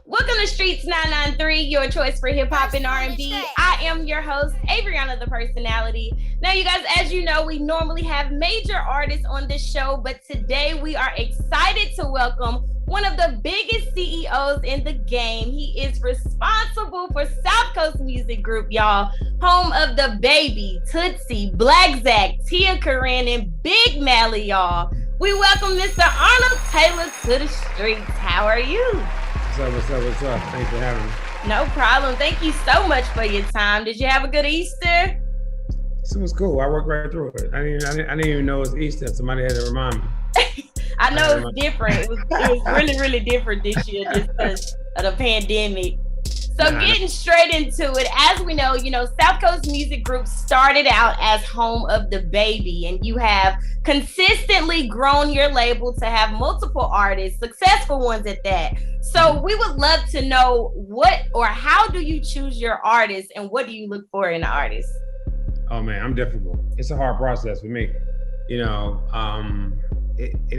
Welcome to Streetz 993, your choice for hip hop and R&B. I am your host, Averianna, the personality. Now, you guys, as you know, we normally have major artists on this show, but today we are excited to welcome one of the biggest CEOs in the game. He is responsible for South Coast Music Group, y'all. Home of the Baby, Tootsie, Black Zack, Tia Corinne, and Big Mally, y'all. We welcome Mr. Arnold Taylor to the streets. How are you? What's up? Thanks for having me. No problem. Thank you so much for your time. Did you have a good Easter? This was cool. I worked right through it. I didn't even know it was Easter. Somebody had to remind me. I know it's different. It was really, really different this year just because of the pandemic. So getting straight into it, as we know, South Coast Music Group started out as Home of the Baby, and you have consistently grown your label to have multiple artists, successful ones at that. So we would love to know what or how do you choose your artists and what do you look for in an artist? Oh man, I'm difficult. It's a hard process for me. It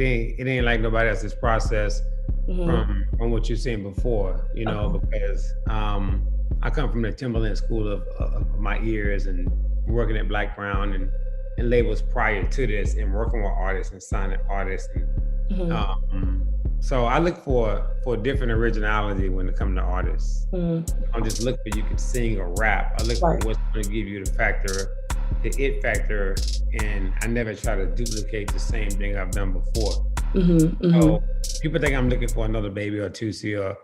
ain't like nobody else's process. From what you've seen before, because I come from the Timberland school of my ears and working at Black Brown and labels prior to this and working with artists and signing artists. And, so I look for different originality when it comes to artists. I don't just look for you can sing or rap. I look for what's going to give you the it factor, and I never try to duplicate the same thing I've done before. So people think I'm looking for another Baby or Tootsie or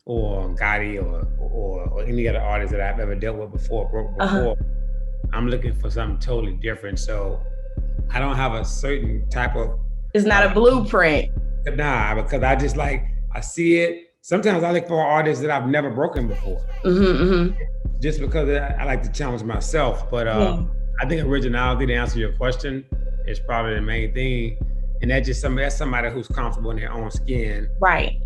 Gotti or any other artist that I've ever dealt with before. I'm looking for something totally different. So I don't have a certain type of. It's not a blueprint. Nah, because I just I see it. Sometimes I look for artists that I've never broken before. Just because I like to challenge myself. But I think originality, to answer your question, is probably the main thing. And that's somebody who's comfortable in their own skin. Right.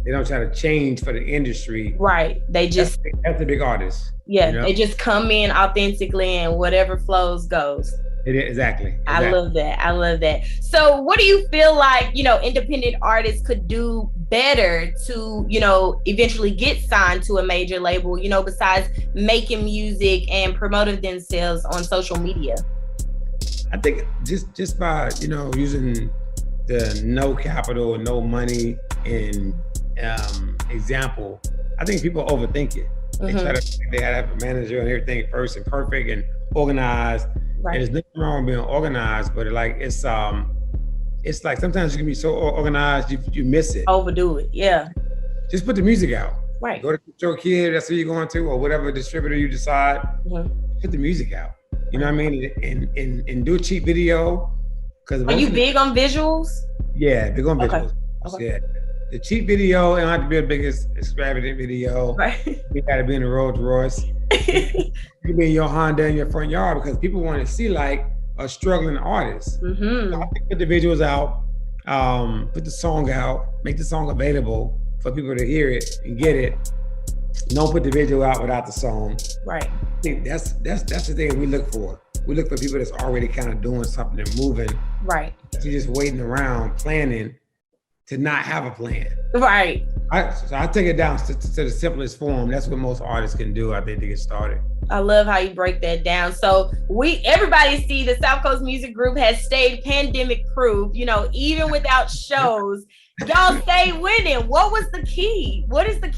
They don't try to change for the industry. Right. They just that's a big artist. Yeah. They just come in authentically and whatever flows goes. It is, exactly. I love that. So what do you feel like, independent artists could do better to, eventually get signed to a major label, besides making music and promoting themselves on social media? I think just by, using the no capital, no money in example, I think people overthink it. They try to they have a manager and everything first and perfect and organized. Right. And there's nothing wrong with being organized, but it's like sometimes you can be so organized you miss it. Overdo it, yeah. Just put the music out. Right. Go to your kid, that's who you're going to, or whatever distributor you decide. Put the music out. You know what I mean? And do a cheap video. Are you big on visuals? Yeah, big on visuals. Okay. Yeah. The cheap video, it don't have to be the biggest extravagant video. Right. You gotta be in the Rolls Royce. You can be in your Honda in your front yard because people want to see like a struggling artist. So I think put the visuals out, put the song out, make the song available for people to hear it and get it. Don't put the video out without the song. Right. I think that's the thing we look for. We look for people that's already kind of doing something and moving. Right. You're just waiting around planning to not have a plan. Right. So I take it down to the simplest form. That's what most artists can do, I think, to get started. I love how you break that down. So everybody see the South Coast Music Group has stayed pandemic proof, even without shows. Y'all stay winning. What was the key? What was the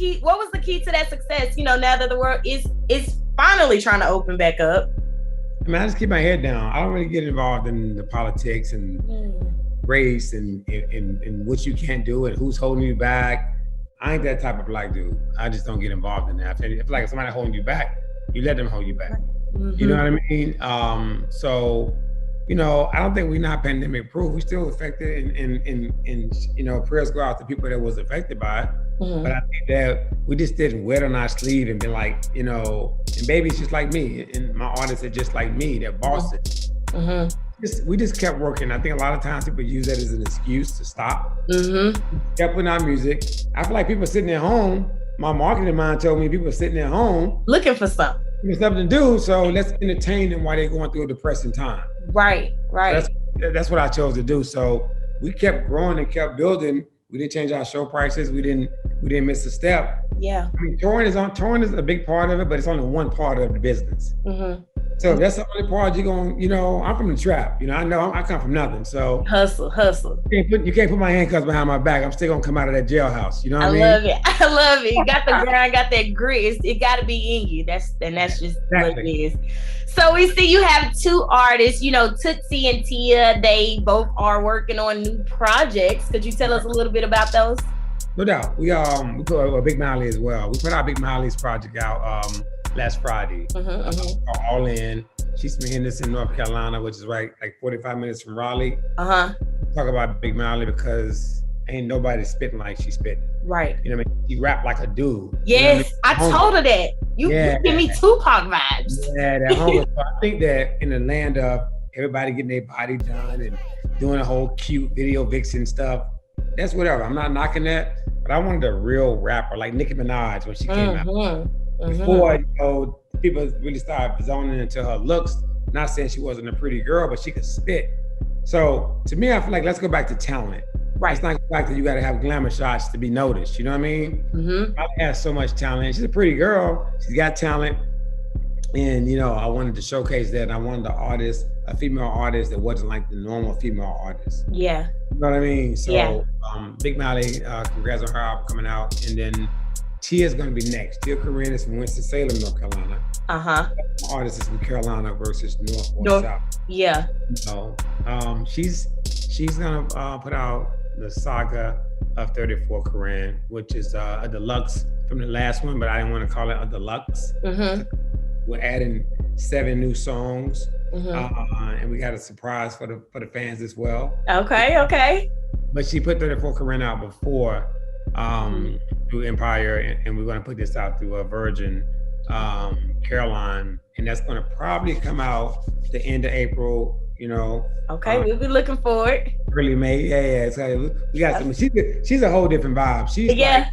key to that success? Now that the world is finally trying to open back up. I mean, I just keep my head down. I don't really get involved in the politics and race and what you can't do and who's holding you back. I ain't that type of Black dude. I just don't get involved in that. I feel like if somebody holding you back, you let them hold you back. You know what I mean? So, I don't think we're not pandemic proof. We still affected and prayers go out to people that was affected by it. But I think that we just didn't wear it on our sleeve and be like, and Baby's just like me and my artists are just like me, they're bosses. We just kept working. I think a lot of times people use that as an excuse to stop. Kept putting out music. I feel like people sitting at home, my marketing mind told me people sitting at home. Looking for something. There's something to do, so let's entertain them while they're going through a depressing time. Right. That's what I chose to do. So we kept growing and kept building. We didn't change our show prices. We didn't miss a step. Yeah. I mean, touring is a big part of it, but it's only one part of the business. So if that's the only part you're going, I'm from the trap. I know I come from nothing. So hustle. You can't put my handcuffs behind my back. I'm still gonna come out of that jailhouse. You know what I mean? I love it. You got the grind, got that grit. It got to be in you. That's just what it is. So we see you have two artists, Tootsie and Tia. They both are working on new projects. Could you tell us a little bit about those? No doubt. We put a Big Miley as well. We put our Big Miley's project out last Friday. All in. She's from Henderson, North Carolina, which is like 45 minutes from Raleigh. Talk about Big Miley because ain't nobody spitting like she's spitting. Right. You know what I mean? She rap like a dude. Yes, I told her that. You give me Tupac vibes. Yeah, that hunger. So I think that in the land of everybody getting their body done and doing a whole cute video vixen stuff, that's whatever. I'm not knocking that, but I wanted a real rapper like Nicki Minaj when she came out. Before people really started zoning into her looks. Not saying she wasn't a pretty girl, but she could spit. So to me, I feel like let's go back to talent. Right. It's not the fact that you got to have glamour shots to be noticed. You know what I mean? I have so much talent. She's a pretty girl. She's got talent. And, I wanted to showcase that. I wanted a female artist that wasn't like the normal female artist. Yeah. You know what I mean? So Big Miley, congrats on her album coming out. And then Tia's going to be next. Tia Corinne is from Winston-Salem, North Carolina. Artist is from Carolina versus North or South. Yeah. So she's going to put out the Saga of 34 Corinne, which is a deluxe from the last one, but I didn't want to call it a deluxe. We're adding 7 new songs, and we got a surprise for the fans as well. Okay. But she put 34 Corinne out before through Empire, and we're going to put this out through Virgin Caroline, and that's going to probably come out the end of April. Okay, we'll be looking forward. Early May, yeah. So we got some. She's a whole different vibe. She's like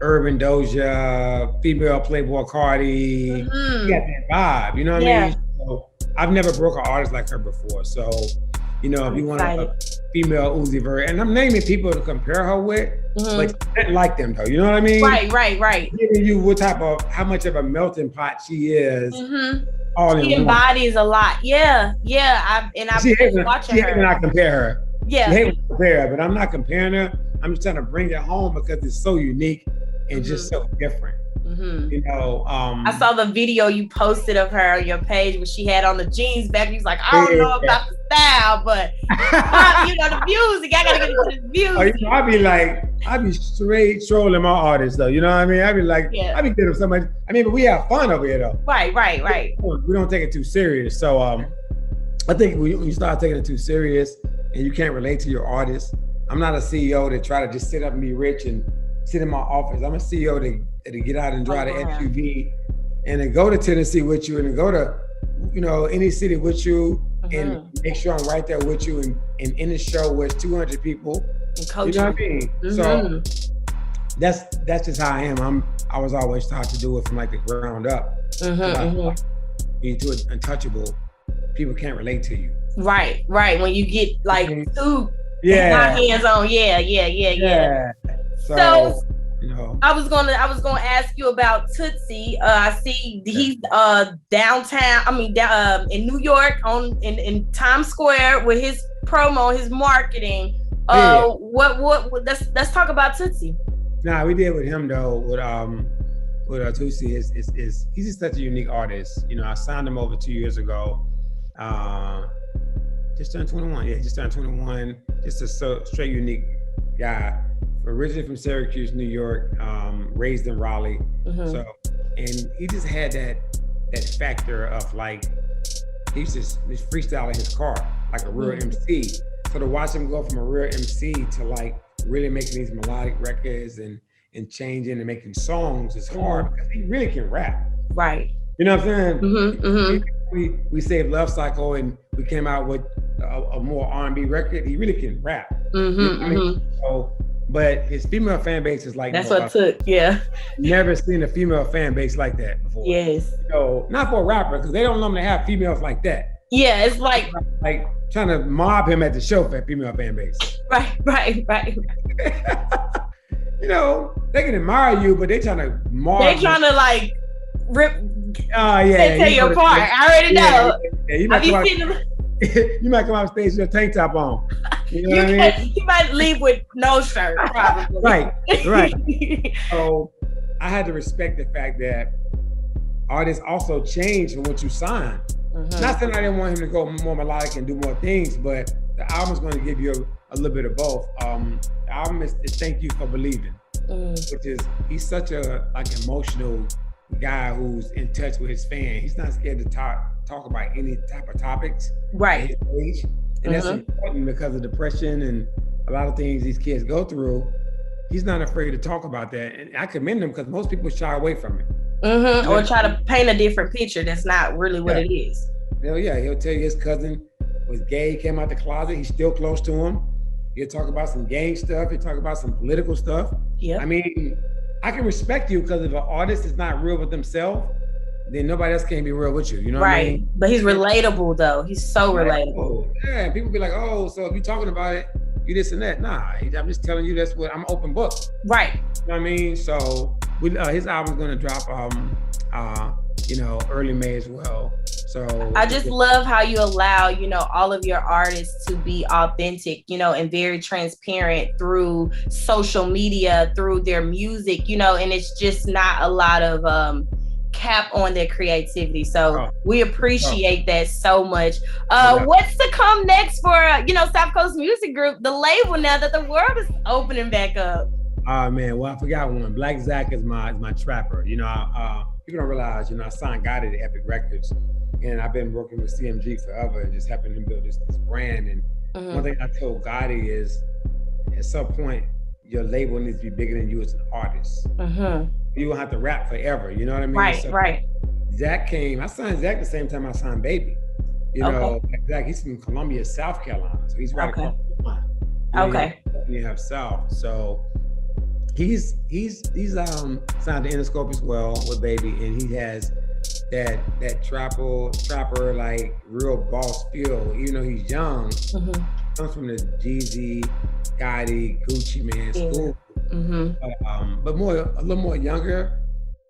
urban Doja, female Playboy Cardi. She got that vibe. You know what I mean? So I've never broke an artist like her before. So if you want a female Uzi Vert, and I'm naming people to compare her with, but she didn't like them though. You know what I mean? Right. Giving you how much of a melting pot she is. She embodies a lot. Yeah. I've been watching her. She not compare her. Yeah. She hate to compare her, but I'm not comparing her. I'm just trying to bring it home because it's so unique and just so different. I saw the video you posted of her on your page where she had on the jeans back. He was like, I don't know about the style, but the music, I gotta get into the music. I be straight trolling my artists though. You know what I mean? I be getting so much. I mean, but we have fun over here though. Right. We don't take it too serious. So I think when you start taking it too serious and you can't relate to your artist, I'm not a CEO that try to just sit up and be rich and sit in my office. I'm a CEO to get out and drive the SUV and then go to Tennessee with you and then go to, any city with you and make sure I'm right there with you and in the show with 200 people. And coach you know what I mean? So that's just how I am. I was always taught to do it from like the ground up. You do it untouchable. People can't relate to you. Right. When you get like too not hands on. Yeah. So I was gonna ask you about Tootsie. I see he's downtown. I mean, in New York in Times Square with his promo, his marketing. What? Let's talk about Tootsie. Nah, we did with him though. With Tootsie is he's just such a unique artist. I signed him over 2 years ago. Just turned 21. Yeah, just turned 21. Just a straight unique guy. Originally from Syracuse, New York, raised in Raleigh. So, and he just had that factor of like, he's freestyling his car like a real MC. So to watch him go from a real MC to like really making these melodic records and changing and making songs is hard because he really can rap. Right. You know what I'm saying? We saved Love Cycle and we came out with a more R&B record. He really can rap. You know what I mean? So, but his female fan base is like that's what took. Yeah. Never seen a female fan base like that before. Yes. Not for a rapper because they don't normally have females like that. Yeah, it's like trying to mob him at the show for a female fan base. Right. you know, they can admire you, but they trying to mark. They trying to like rip. Yeah. Tear you apart. I already know. Yeah, you might come out stage with your tank top on. You know what I mean? You might leave with no shirt, probably. Right. So I had to respect the fact that artists also change from what you sign. Not saying I didn't want him to go more melodic and do more things, but the album's going to give you a little bit of both. The album is Thank You for Believing, which is, he's such a emotional guy who's in touch with his fan. He's not scared to talk about any type of topics right at his age. And that's important because of depression and a lot of things these kids go through. He's not afraid to talk about that. And I commend him because most people shy away from it. Or try to paint a different picture that's not really what it is. Hell yeah, he'll tell you his cousin was gay, came out the closet, he's still close to him. He'll talk about some gang stuff, he'll talk about some political stuff. Yeah. I mean, I can respect you because if an artist is not real with themselves, then nobody else can be real with you. You know what I mean? But he's relatable though. He's so relatable. Yeah, and people be like, oh, so if you're talking about it, you this and that. Nah, I'm just telling you that's what I'm open book. Right. You know what I mean? So his album's gonna drop early May as well. So I just love how you allow, all of your artists to be authentic, and very transparent through social media, through their music, and it's just not a lot of cap on their creativity. So we appreciate that so much. What's to come next for, South Coast Music Group, the label, now that the world is opening back up? Oh man, well, I forgot one. Black Zach is my trapper. People don't realize, I signed Gotti to Epic Records, and I've been working with SCMG forever and just helping him build this brand. And one thing I told Gotti is, at some point, your label needs to be bigger than you as an artist. You won't have to rap forever, you know what I mean? Right. Zach came, I signed Zach the same time I signed Baby. Zach, he's from Columbia, South Carolina, so he's right across the line. You have South, so he's signed to Interscope as well with Baby, and he has that trapper like real boss feel. Even though he's young, comes from the Jeezy, Gotti, Gucci Man school, but a little more younger.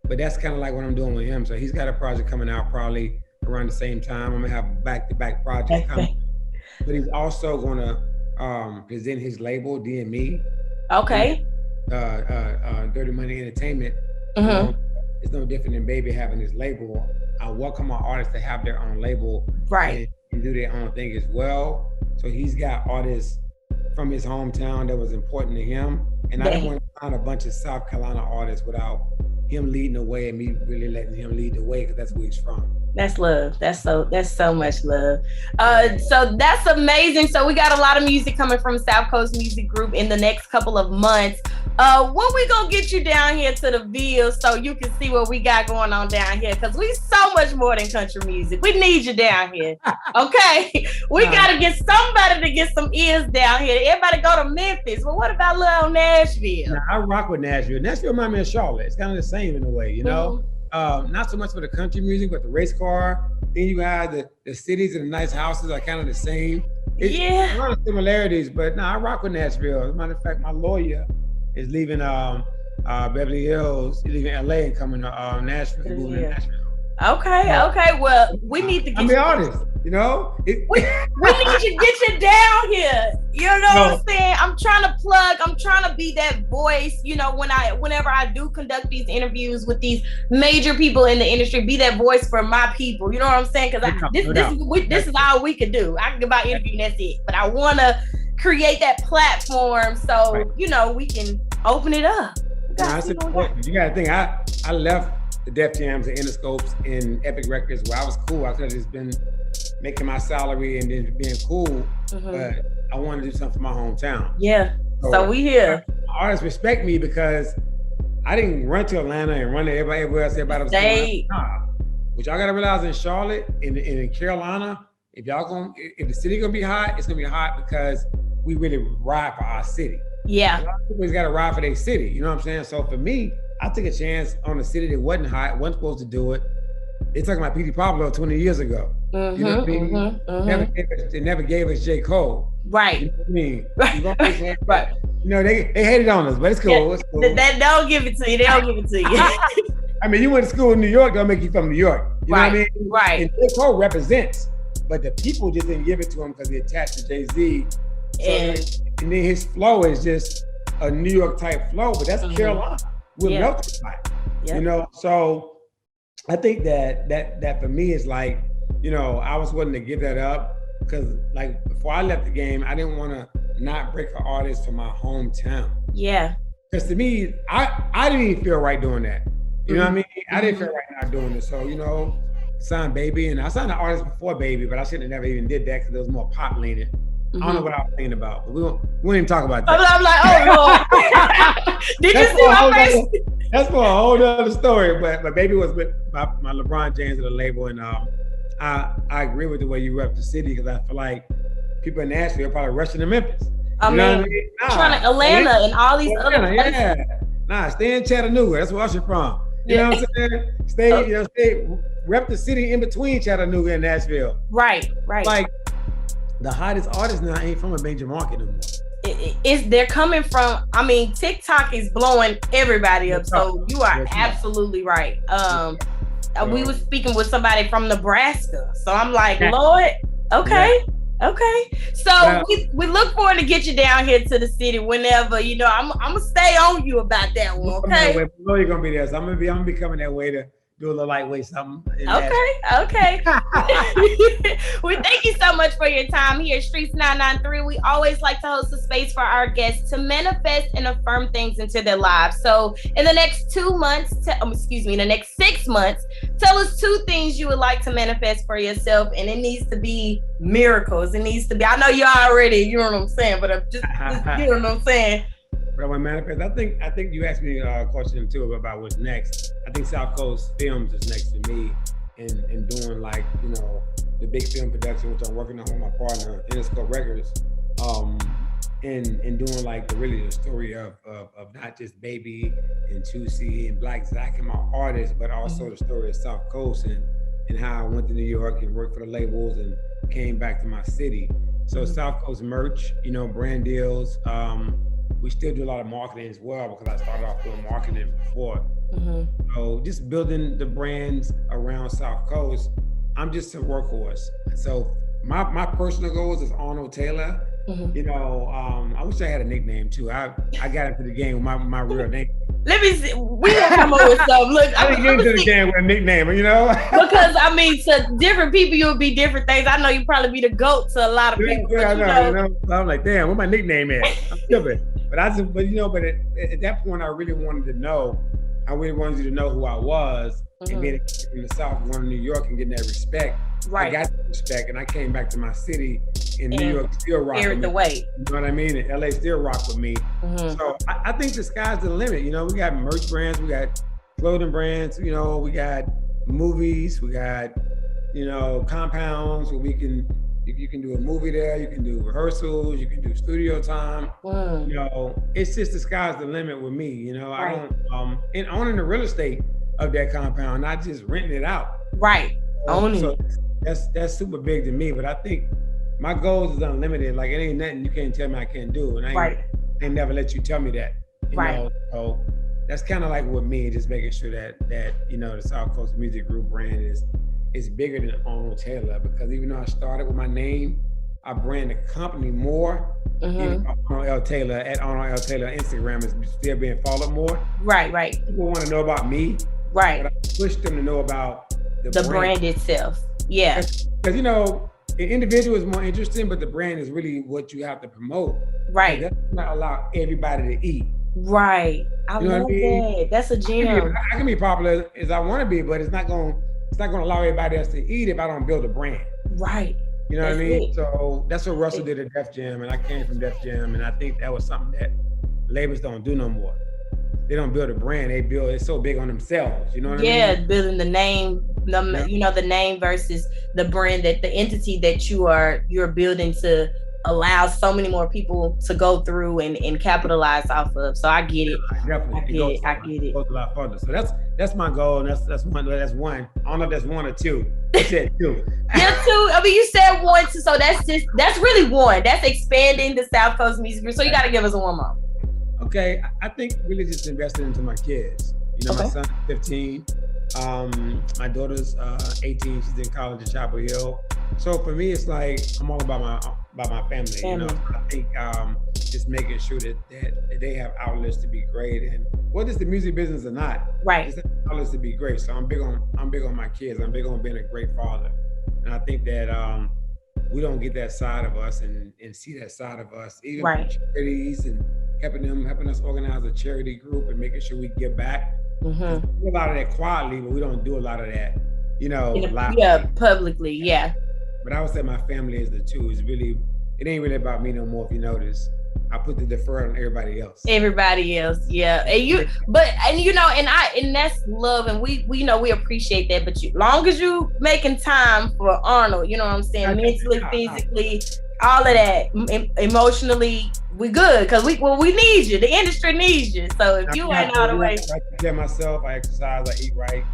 But that's kind of like what I'm doing with him. So he's got a project coming out probably around the same time. I'm gonna have back-to-back projects coming. But he's also gonna present his label, DME. Dirty Money Entertainment. It's no different than Baby having his label. I welcome our artists to have their own label, and do their own thing as well. So he's got artists from his hometown that was important to him, and I didn't want to find a bunch of South Carolina artists without him leading the way and me really letting him lead the way, because that's where he's from. That's love. That's so much love. So that's amazing. So we got a lot of music coming from South Coast Music Group in the next couple of months. When we gonna get you down here to the Ville so you can see what we got going on down here? Because we so much more than country music. We need you down here. Okay. We gotta get somebody to get some ears down here. Everybody go to Memphis. Well, what about little Nashville? I rock with Nashville. Nashville reminds me of Charlotte. It's kind of the same in a way, you know? Not so much for the country music, but the race car. Then you have the cities and the nice houses are kind of the same. A lot of similarities, but I rock with Nashville. As a matter of fact, my lawyer is leaving Beverly Hills, he's leaving LA and coming to Nashville. Moving to Nashville. Okay. Well, we need to get I'm the artist, we need to get you down here. You know what I'm saying? I'm trying to be that voice, whenever I do conduct these interviews with these major people in the industry, be that voice for my people. You know what I'm saying? Because this is all we could do. I can get my interview and that's it. But I want to create that platform so, we can open it up. That's important. You got to think, I left the Def Jams and Interscopes and Epic Records where I was cool. I could have just been making my salary and then being cool, but I wanted to do something for my hometown. Yeah, so we here. Artists respect me because I didn't run to Atlanta and run to everybody else. Everybody was What y'all gotta realize in Charlotte, in Carolina, if the city gonna be hot, it's gonna be hot because we really ride for our city. Yeah. A lot of people gotta ride for their city, you know what I'm saying? So for me, I took a chance on a city that wasn't hot, wasn't supposed to do it, they talking about P.D. Pablo 20 years ago. You know what I mean? They never gave us J. Cole. Right. You know what I mean? Right. You know, they hated on us, but it's cool. Yeah, it's cool. They don't give it to you. They don't give it to you. I mean, you went to school in New York, don't make you from New York. You know what I mean? Right. And J. Cole represents, but the people just didn't give it to him because he attached to Jay-Z. And then his flow is just a New York type flow, but that's Carolina. We're melted by it. You know, so I think that for me is like, you know, I was willing to give that up because like before I left the game, I didn't want to not break an artist from my hometown. Yeah. Because to me, I didn't even feel right doing that. You know what I mean? I didn't feel right not doing it. So, you know, signed Baby, and I signed an artist before Baby, but I shouldn't have never even did that because it was more pop leaning. I don't know what I was thinking about, but we won't even talk about that. I'm like, oh Lord. Did you see my face? That's for a whole other story. But Baby was with my LeBron James at the label, and I agree with the way you rep the city because I feel like people in Nashville are probably rushing to Memphis. I mean, trying to Atlanta and all these other places. Yeah. Nah, stay in Chattanooga. That's where I'm from. You know what I'm saying? Stay, rep the city in between Chattanooga and Nashville. Right. Like the hottest artists now ain't from a major market no more. They're coming from, I mean, TikTok is blowing everybody up. So you are absolutely right. We were speaking with somebody from Nebraska. So I'm like, Lord, okay. So we look forward to get you down here to the city whenever, you know, I'm gonna stay on you about that one, okay? I know you're gonna be there. So I'm gonna be coming that way to do a little lightweight something. Okay. Well, thank you so much for your time here at Streetz 993. We always like to host a space for our guests to manifest and affirm things into their lives. So in the next 2 months, in the next 6 months, tell us 2 things you would like to manifest for yourself. And it needs to be miracles. It needs to be, I know you already, you know what I'm saying, but I'm just you know what I'm saying. But I want to manifest. I think you asked me a question too about what's next. I think South Coast Films is next to me in doing like, you know, the big film production, which I'm working on with my partner, Interscope Records, and doing like the story of not just Baby and Juicy and Black Zach and my artists, but also the story of South Coast and how I went to New York and worked for the labels and came back to my city. So South Coast merch, you know, brand deals. We still do a lot of marketing as well because I started off doing marketing before. So just building the brands around South Coast. I'm just a workhorse. So my personal goals is Arnold Taylor. You know, I wish I had a nickname too. I got into the game with my real name. Let me see. We gonna come up with something. Look, I didn't get into the game with a nickname, you know? Because I mean, to different people, you'll be different things. I know you probably be the GOAT to a lot of people. Yeah, I know. So I'm like, damn, what my nickname is? I'm stupid. But at that point, I really wanted you to know who I was and being in the South, going to New York and getting that respect. Right. I got the respect, and I came back to my city, and New York still rock with me. The way. You know what I mean? And LA still rock with me. So I think the sky's the limit. You know, we got merch brands, we got clothing brands. You know, we got movies, we got compounds where you can do a movie there, you can do rehearsals, you can do studio time. You know, it's just the sky's the limit with me. You know, I don't and owning the real estate of that compound, not just renting it out. Right. Owning. So that's super big to me. But I think my goals is unlimited. Like it ain't nothing you can't tell me I can't do, and I ain't never let you tell me that. You know? So that's kind of like with me, just making sure that you know the South Coast Music Group brand is bigger than Arnold Taylor, because even though I started with my name, I brand the company more. Arnold L. Taylor at Arnold L. Taylor Instagram is still being followed more. Right. People want to know about me. Right. But I push them to know about the brand itself. Yeah. Because you know, the individual is more interesting, but the brand is really what you have to promote. Right. That's not allow everybody to eat. Right. I love that. That's a gem. I can be popular as I want to be, but it's not going to allow everybody else to eat if I don't build a brand. Right. You know what I mean? So that's what Russell did at Def Jam, and I came from Def Jam, and I think that was something that labels don't do no more. They don't build a brand; it's so big on themselves. You know what I mean? Yeah, building the name, you know, the name versus the brand, that the entity that you're building to allows so many more people to go through and capitalize off of. So I get it. Definitely. I get it. Goes a lot further. So that's my goal. And that's one. I don't know if that's one or two. You said two. Yeah, two. I mean, you said one, two. So that's really one. That's expanding the South Coast Music Group. So you got to give us a one more. Okay, I think really just investing into my kids. You know, my son's 15. My daughter's 18. She's in college at Chapel Hill. So for me, it's like I'm all about my family. You know, I think just making sure that they have outlets to be great, and whether it's the music business or not, right? Just outlets to be great. So I'm big on my kids. I'm big on being a great father, and I think that we don't get that side of us and see that side of us, even charities and helping us organize a charity group and making sure we give back. Mm-hmm. We do a lot of that quietly, but we don't do a lot of that, you know, publicly, yeah. But I would say my family is the two. It ain't really about me no more. If you notice, I put the defer on everybody else. Yeah. And that's love, and we know we appreciate that. But long as you making time for Arnold, you know what I'm saying, mentally, physically, all of that, emotionally, we good, because we need you. The industry needs you. So if you ain't all the way, I take care of myself. I exercise. I eat right.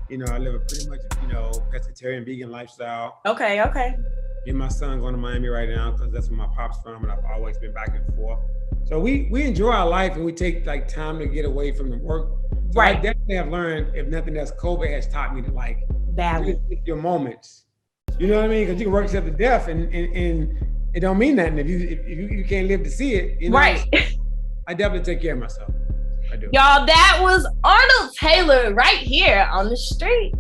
You know, I live a pretty much, pescatarian, vegan lifestyle. Okay. Me and my son going to Miami right now because that's where my pop's from, and I've always been back and forth. So we enjoy our life, and we take like time to get away from the work. So I definitely have learned, if nothing else, COVID has taught me to like balance your moments. You know what I mean? Because you can work yourself to death, and it don't mean nothing if you can't live to see it. You know? Right. I definitely take care of myself. I do. Y'all, that was Arnold Taylor right here on the street.